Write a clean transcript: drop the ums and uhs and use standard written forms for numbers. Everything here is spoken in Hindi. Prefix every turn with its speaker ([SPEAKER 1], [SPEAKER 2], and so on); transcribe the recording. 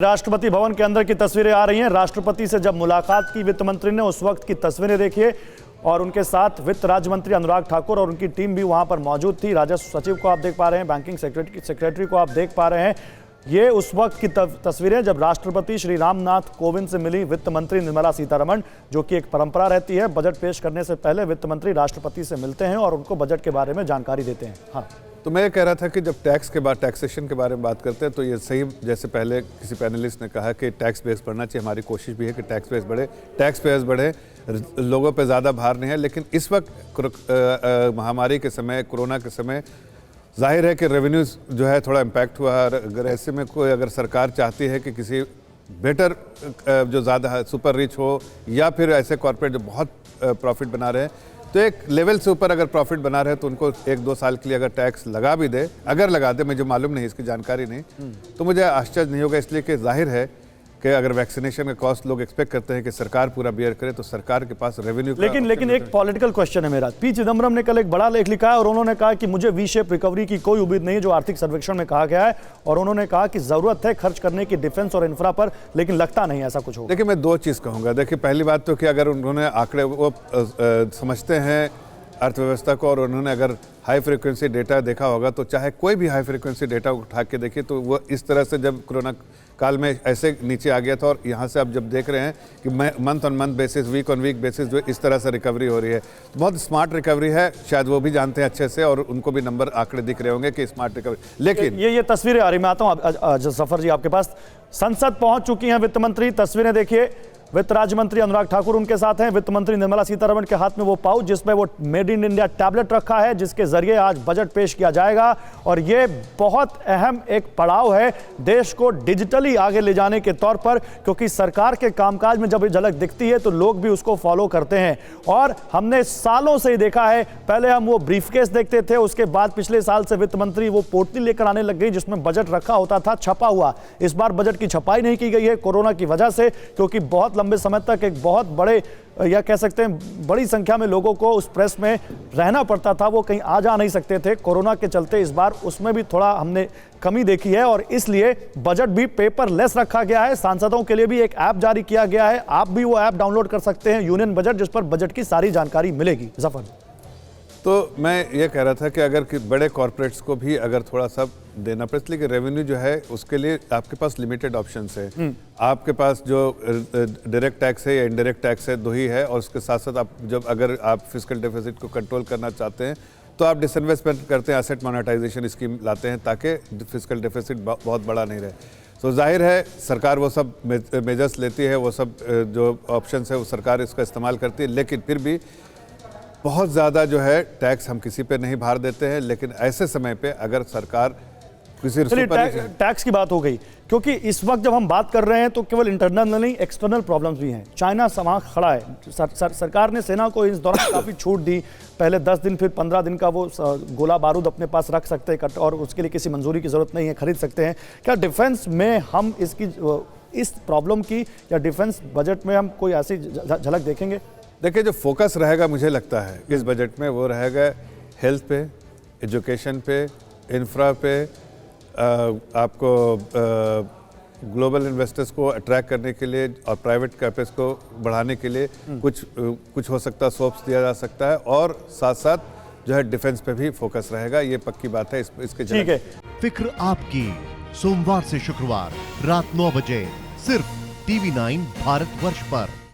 [SPEAKER 1] राष्ट्रपति भवन के अंदर की तस्वीरें आ रही हैं। राष्ट्रपति से जब मुलाकात की वित्त मंत्री ने, उस वक्त की तस्वीरें देखिए और उनके साथ वित्त राज्य मंत्री अनुराग ठाकुर और उनकी टीम भी वहां पर मौजूद थी। राजस्व सचिव को आप देख पा रहे हैं, बैंकिंग सेक्रेटरी को आप देख पा रहे हैं। ये उस वक्त की तस्वीरें जब राष्ट्रपति श्री रामनाथ कोविंद से मिली वित्त मंत्री निर्मला सीतारमण, जो कि एक परंपरा रहती है। बजट पेश करने से पहले वित्त मंत्री राष्ट्रपति से मिलते हैं और उनको बजट के बारे में जानकारी देते हैं। हाँ,
[SPEAKER 2] तो मैं ये कह रहा था कि जब टैक्स के बाद टैक्सेशन के बारे में बात करते हैं तो ये सही, जैसे पहले किसी पैनलिस्ट ने कहा कि टैक्स बेस बढ़ना चाहिए। हमारी कोशिश भी है कि टैक्स बेस बढ़े, टैक्स पेयर्स बढ़े, लोगों पे ज़्यादा भार नहीं है। लेकिन इस वक्त महामारी के समय, कोरोना के समय, जाहिर है कि रेवेन्यूज़ जो है थोड़ा इम्पैक्ट हुआ है। अगर ऐसे में कोई अगर सरकार चाहती है कि किसी बेटर जो ज़्यादा सुपर रिच हो या फिर ऐसे कॉर्पोरेट जो बहुत प्रॉफिट बना रहे हैं, तो एक लेवल से ऊपर अगर प्रॉफिट बना रहे तो उनको 1-2 साल के लिए अगर टैक्स लगा भी दे, अगर लगा दे, मुझे मालूम नहीं, इसकी जानकारी नहीं, तो मुझे आश्चर्य नहीं होगा। इसलिए कि जाहिर है कि अगर वैक्सीनेशन का कॉस्ट लोग एक्सपेक्ट करते हैं कि सरकार पूरा बियर करे, तो सरकार के पास रेवेन्यू
[SPEAKER 1] लेकिन एक पॉलिटिकल क्वेश्चन है मेरा। पी चिदम्बरम ने कल एक बड़ा लेख लिखा है और उन्होंने कहा कि मुझे वी शेप रिकवरी की कोई उम्मीद नहीं, जो आर्थिक सर्वेक्षण में कहा गया है। और उन्होंने कहा कि जरूरत है खर्च करने की डिफेंस और इंफ्रा पर, लेकिन लगता नहीं ऐसा कुछ होगा।
[SPEAKER 2] देखिए, मैं 2 चीज़ कहूँगा। देखिए, पहली बात तो कि अगर उन्होंने आंकड़े वो समझते हैं अर्थव्यवस्था को और उन्होंने अगर हाई फ्रीक्वेंसी डेटा देखा होगा, तो चाहे कोई भी हाई फ्रीक्वेंसी डेटा उठा के देखिए, तो वो इस तरह से जब कोरोना काल में ऐसे नीचे आ गया था और यहाँ से आप जब देख रहे हैं कि month on month basis, week on week basis जो इस तरह से रिकवरी हो रही है, तो बहुत स्मार्ट रिकवरी है। शायद वो भी जानते हैं अच्छे से और उनको भी नंबर आंकड़े दिख रहे होंगे कि स्मार्ट रिकवरी। लेकिन
[SPEAKER 1] ये तस्वीरें आ रही, मैं आता हूँ जफर जी आपके पास। संसद पहुंच चुकी हैं वित्त मंत्री, तस्वीरें देखिए। वित्त राज्य मंत्री अनुराग ठाकुर उनके साथ हैं। वित्त मंत्री निर्मला सीतारमण के हाथ में वो पाउच जिसमें वो मेड इन इंडिया टैबलेट रखा है, जिसके जरिए आज बजट पेश किया जाएगा। और ये बहुत अहम एक पड़ाव है देश को डिजिटली आगे ले जाने के तौर पर, क्योंकि सरकार के कामकाज में जब ये झलक दिखती है तो लोग भी उसको फॉलो करते हैं। और हमने सालों से ही देखा है, पहले हम वो ब्रीफकेस देखते थे, उसके बाद पिछले साल से वित्त मंत्री वो पोटली लेकर आने लग गई जिसमें बजट रखा होता था छपा हुआ। इस बार बजट की छपाई नहीं की गई है कोरोना की वजह से, क्योंकि बहुत लंबे समय तक एक बहुत बड़े, या कह सकते हैं बड़ी संख्या में लोगों को उस प्रेस में रहना पड़ता था, वो कहीं आ जा नहीं सकते थे कोरोना के चलते। इस बार उसमें भी थोड़ा हमने कमी देखी है और इसलिए बजट भी पेपरलेस रखा गया है। सांसदों के लिए भी एक ऐप जारी किया गया है, आप भी वो ऐप डाउनलोड कर सकते हैं, यूनियन बजट, जिस पर बजट की सारी जानकारी मिलेगी। जफर,
[SPEAKER 2] तो मैं ये कह रहा था कि अगर कि बड़े कॉर्पोरेट्स को भी अगर थोड़ा सा देना पड़े, इसलिए कि रेवेन्यू जो है उसके लिए आपके पास लिमिटेड ऑप्शंस है। आपके पास जो डायरेक्ट टैक्स है या इनडायरेक्ट टैक्स है, 2 ही है। और उसके साथ साथ आप जब अगर आप फिस्कल डेफिसिट को कंट्रोल करना चाहते हैं तो आप डिसइन्वेस्टमेंट करते हैं, एसेट मोनेटाइजेशन स्कीम लाते हैं ताकि फिस्कल डेफिसिट बहुत बड़ा नहीं रहे। तो जाहिर है सरकार वो सब मेजर्स लेती है, वो सब जो ऑप्शंस है वो सरकार इसका इस्तेमाल करती है। लेकिन फिर भी बहुत ज़्यादा जो है टैक्स हम किसी पे नहीं भार देते हैं। लेकिन ऐसे समय पे अगर सरकार किसी
[SPEAKER 1] टैक्स की बात हो गई, क्योंकि इस वक्त जब हम बात कर रहे हैं तो केवल इंटरनल नहीं, एक्सटर्नल प्रॉब्लम्स भी हैं। चाइना वहाँ खड़ा है। सरकार ने सेना को इस दौरान काफ़ी छूट दी, पहले 10 दिन फिर 15 दिन का वो गोला बारूद अपने पास रख सकते हैं और उसके लिए किसी मंजूरी की ज़रूरत नहीं है, खरीद सकते हैं। क्या डिफेंस में हम इस प्रॉब्लम की, या डिफेंस बजट में हम कोई ऐसी झलक देखेंगे?
[SPEAKER 2] देखिए, जो फोकस रहेगा मुझे लगता है इस बजट में, वो रहेगा हेल्थ पे, एजुकेशन पे, इंफ्रा पे, आपको ग्लोबल इन्वेस्टर्स को अट्रैक्ट करने के लिए और प्राइवेट कैपेक्स को बढ़ाने के लिए कुछ हो सकता है, सोप्स दिया जा सकता है। और साथ साथ जो है डिफेंस पे भी फोकस रहेगा, ये पक्की बात है। इसके
[SPEAKER 1] ठीक है।
[SPEAKER 3] फिक्र आपकी, सोमवार से शुक्रवार रात 9 बजे सिर्फ TV9 भारतवर्ष पर।